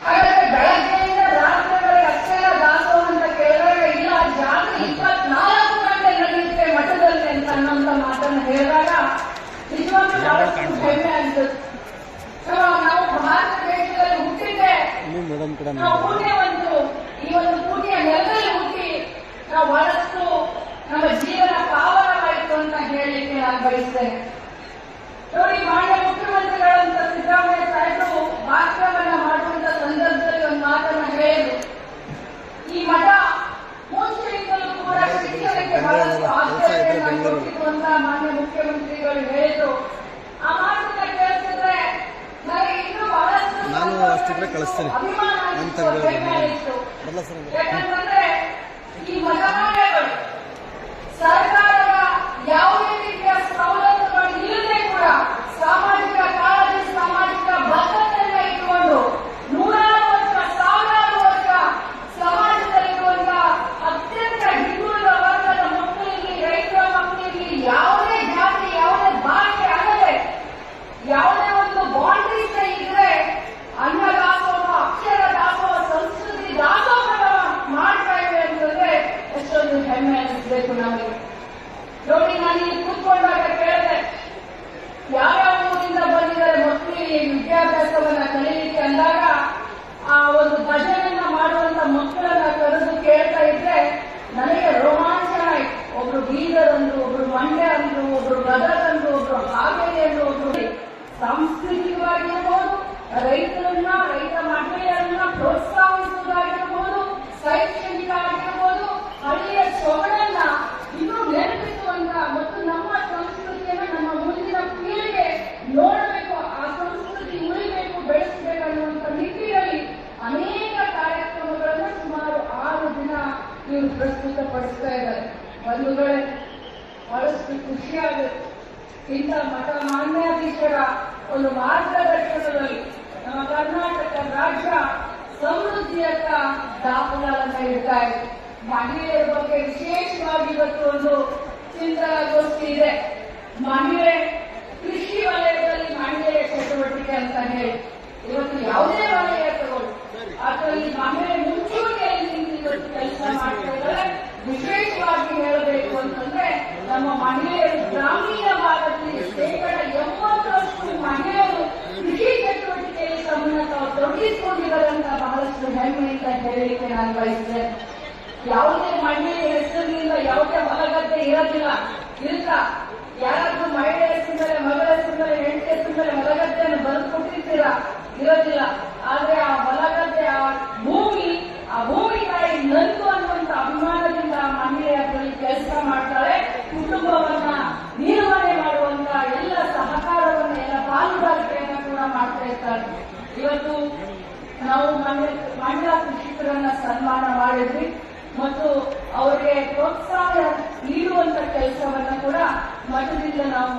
ಹಾಗಾದ್ರೆ ಬೆಳಗ್ಗೆಯಿಂದ ರಾತ್ರಿವರೆಗೆ ಅಕ್ಷರ ದಾಸೋಹ ಅಂತ ಕೇಳಿದಾಗ ಇಲ್ಲ ಜಾತ್ರೆ 24 ಗಂಟೆ ನಡೆಯುತ್ತೆ ಮಠದಲ್ಲಿ ಅಂತ ಅನ್ನೋಂಥ ಮಾತನ್ನು ಹೇಳಿದಾಗ ನಿಜವಾಗ್ಲೂ ಬಹಳಷ್ಟು ಹೆಮ್ಮೆ ಅನ್ಸುತ್ತೆ. ನಾವು ಭಾರತ ದೇಶದಲ್ಲಿ ಹುಟ್ಟಿದ್ದೆ, ನಾವು ಪುಣ್ಯವಂತರು. ಈ ಒಂದು ಪುಣ್ಯ ನೆಲದಲ್ಲಿ ಹುಟ್ಟಿ ನಾವು ಬಹಳಷ್ಟು ನಮ್ಮ ಜೀವನ ಪಾವನವಾಯಿತು ಅಂತ ಹೇಳಲಿಕ್ಕೆ ನಾನು ಬಯಸ್ತೇನೆ. ನೋಡಿ, ಮಾನ್ಯ ಮುಖ್ಯಮಂತ್ರಿಗಳಂತ ಸಿದ್ದರಾಮಯ್ಯ ಸಾಹೇಬರು ಭಾಷಣವನ್ನ ಮಾಡುವಂತ ಸಂದರ್ಭದಲ್ಲಿ ಒಂದು ಮಾತನ್ನ ಹೇಳಿದ್ರು. ಈ ಮಠ ಮುಂಚೆಯಿಂದಲೂ ಕೂಡ ಶಿಕ್ಷಣಕ್ಕೆ ಬಹಳಷ್ಟು ಆದ್ಯತೆಯನ್ನು ಕೊಟ್ಟಿತ್ತು ಅಂತ ಮಾನ್ಯ ಮುಖ್ಯಮಂತ್ರಿಗಳು ಹೇಳಿದ್ರು. ಆ ಮಾತನ್ನ ಕೇಳಿಸಿದ್ರೆ ನನಗೆ ಇನ್ನೂ ಬಹಳಷ್ಟು ಅಭಿಮಾನ ಆಯಿತು. ಯಾಕಂತಂದ್ರೆ ಈ ಮಠಮಾನ್ಯಗಳು ಸರ್ಕಾರದ ಯಾವುದೇ ರೀತಿಯ ಸವಲತ್ತುಗಳು ಇಲ್ಲದೆ ಕೂಡ ಸಾಮಾಜಿಕ ಕಾಳಜಿ, ಸಾಮಾಜಿಕ ಬದ್ಧತೆಯನ್ನ ಇಟ್ಟುಕೊಂಡು ನೂರಾರು ವರ್ಷ, ಸಾವಿರಾರು ವರ್ಷ ಸಮಾಜದಲ್ಲಿರುವಂತಹ ಅತ್ಯಂತ ಹಿಂದುಳಿದ ವರ್ಗದ ಮಕ್ಕಳಿರಲಿ, ರೈತರ ಮಕ್ಕಳಿರಲಿ, ಯಾವುದೇ ಜಾತಿ, ಯಾವುದೇ ಭಾಷೆ ಅನ್ನದೆ ಯಾವುದೇ ಒಂದು ಬೌಂಡ್ರೀಸ್ ಇದ್ರೆ ಅನ್ನ ದಾಸೋಹ, ಅಕ್ಷರ ದಾಸೋಹ, ಸಂಸ್ಕೃತಿ ದಾಸೋಹ ಮಾಡ್ತಾ ಇವೆ ಅಂತಂದ್ರೆ ಎಷ್ಟೊಂದು ಹೆಮ್ಮೆ ಅನಿಸ್ಬೇಕು ನಮಗೆ. ನೋಡಿ, ನಾನು ಇಲ್ಲಿ ಕೂತ್ಕೊಂಡಾಗ ಕೇಳಿದೆ, ಯಾವ್ಯಾವ ಊರಿಂದ ಬಂದಿದ್ದಾರೆ ಮಕ್ಕಳಿಗೆ ವಿದ್ಯಾಭ್ಯಾಸವನ್ನ ಕಲೀಲಿಕ್ಕೆ ಅಂದಾಗ ಆ ಒಂದು ಭಜನೆಯನ್ನ ಮಾಡುವಂತ ಮಕ್ಕಳನ್ನ ಕರೆದು ಕೇಳ್ತಾ ಇದ್ರೆ ನನಗೆ ರೋಮಾಂಚನ ಆಯ್ತು. ಒಬ್ರು ಬೀದರ್ ಅಂದ್ರು, ಒಬ್ರು ಮಂಡ್ಯ ಅಂದ್ರು, ಒಬ್ರು ಗದಗ ಅಂದ್ರು, ಒಬ್ರು ಹಾವೇರಿ ಅಂದ್ರು, ಒಬ್ರು ಸಾಂಸ್ಕೃತಿಕವಾಗಿರ್ಬೋದು, ರೈತರನ್ನ, ರೈತ ಮಹಿಳೆಯರನ್ನ ಪ್ರೋತ್ಸಾಹಿಸುವುದಾಗಿರ್ಬೋದು, ಶೈಕ್ಷಣಿಕ ಆಗಿರ್ಬೋದು, ಹಳ್ಳಿಯ ಸೊಗಡನ್ನ ಇನ್ನೂ ನೆನಪಿಸುವಂತ ಮತ್ತು ನಮ್ಮ ಸಂಸ್ಕೃತಿಯನ್ನ ನಮ್ಮ ಮುಂದಿನ ಪೀಳಿಗೆ ನೋಡಬೇಕು, ಆ ಸಂಸ್ಕೃತಿ ಉಳಿಬೇಕು, ಬೆಳೆಸಬೇಕು ಅನ್ನುವಂತ ನಿಟ್ಟಿನಲ್ಲಿ ಅನೇಕ ಕಾರ್ಯಕ್ರಮಗಳನ್ನು ಸುಮಾರು 6 ದಿನ ಇವರು ಪ್ರಸ್ತುತಪಡಿಸ್ತಾ ಇದ್ದಾರೆ. ಬಂಧುಗಳೇ, ಬಹಳಷ್ಟು ಖುಷಿಯಾಗುತ್ತೆ. ಇಂಥ ಮಠ ಮಾನ್ಯಾಧೀಶರ ಒಂದು ಮಾರ್ಗದರ್ಶನದಲ್ಲಿ ನಮ್ಮ ಕರ್ನಾಟಕ ರಾಜ್ಯ ಸಮೃದ್ಧಿಯತ್ತ ದಾಖಲೆಗಳನ್ನ ಇಡ್ತಾ ಇದೆ. ಮಹಿಳೆಯರ ಬಗ್ಗೆ ವಿಶೇಷವಾಗಿ ಇವತ್ತು ಒಂದು ಚಿಂತನಾಗೋಷ್ಠಿ ಇದೆ. ಮಹಿಳೆ ಕೃಷಿ ವಲಯದಲ್ಲಿ ಮಹಿಳೆಯ ಚಟುವಟಿಕೆ ಅಂತ ಹೇಳಿ ಇವತ್ತು ಯಾವುದೇ ವಲಯ ತಗೊಳ್ಳಿ, ಅದರಲ್ಲಿ ಮಹಿಳೆ ಮುಂಚೂಣಿಯಲ್ಲಿ ನಿಂತು ಇವತ್ತು ಕೆಲಸ ಮಾಡ್ತಾ ಇದ್ದಾರೆ. ವಿಶೇಷವಾಗಿ ಹೇಳಬೇಕು ಅಂತಂದ್ರೆ ನಮ್ಮ ಮಹಿಳೆಯರು ಗ್ರಾಮೀಣ ಭಾಗದಲ್ಲಿ 80% ಮಹಿಳೆಯರು ಕೃಷಿ ಚಟುವಟಿಕೆಯಲ್ಲಿ ತಮ್ಮನ್ನ ತಾವು ತೊಡಗಿಸಿಕೊಂಡಿದ್ದಾರಂತ ಬಹಳಷ್ಟು ಹೆಮ್ಮೆಯಿಂದ ಹೇಳಲಿಕ್ಕೆ ನಾನು ಬಯಸ್ತೇನೆ. ಯಾವುದೇ ಮಹಿಳೆಯ ಹೆಸರಿನಿಂದ ಯಾವುದೇ ಹೊಲಗದ್ದೆ ಇರೋದಿಲ್ಲ. ಯಾರಾದ್ರೂ ಮಹಿಳೆ ಹೆಸರಿನಲ್ಲಿ, ಮಗಳ ಹೆಸರಿನಲ್ಲಿ, ಹೆಂಡತಿ ಹೆಸರಿನಲ್ಲಿ ಹೊಲಗದ್ದೆಯನ್ನು ಬರೆದು ಕೊಟ್ಟಿರ್ತೀರಾ? ಇರೋದಿಲ್ಲ. ಆದ್ರೆ ಆ ಹೊಲಗದ್ದೆ, ಆ ಭೂಮಿ ತಾಯಿ ನಂದು ಅನ್ನುವಂತ ಅಭಿಮಾನದಿಂದ ಮಹಿಳೆಯರಲ್ಲಿ ಕೆಲಸ ಮಾಡ್ತಾಳೆ. ಕುಟುಂಬವನ್ನ ನಿರ್ವಹಣೆ ಮಾಡುವಂತ ಎಲ್ಲ ಸಹಕಾರವನ್ನ, ಎಲ್ಲ ಪಾಲುದಾರಿಕೆಯನ್ನ ಕೂಡ ಮಾಡ್ತಾ ಇರ್ತಾರೆ. ಇವತ್ತು ನಾವು ಮಹಿಳಾ ಕೃಷಿಕರನ್ನ ಸನ್ಮಾನ ಮಾಡಿದ್ವಿ ಮತ್ತು ಅವರಿಗೆ ಪ್ರೋತ್ಸಾಹ ನೀಡುವಂತ ಕೆಲಸವನ್ನ ಕೂಡ ಮಠದಿಂದ ನಾವು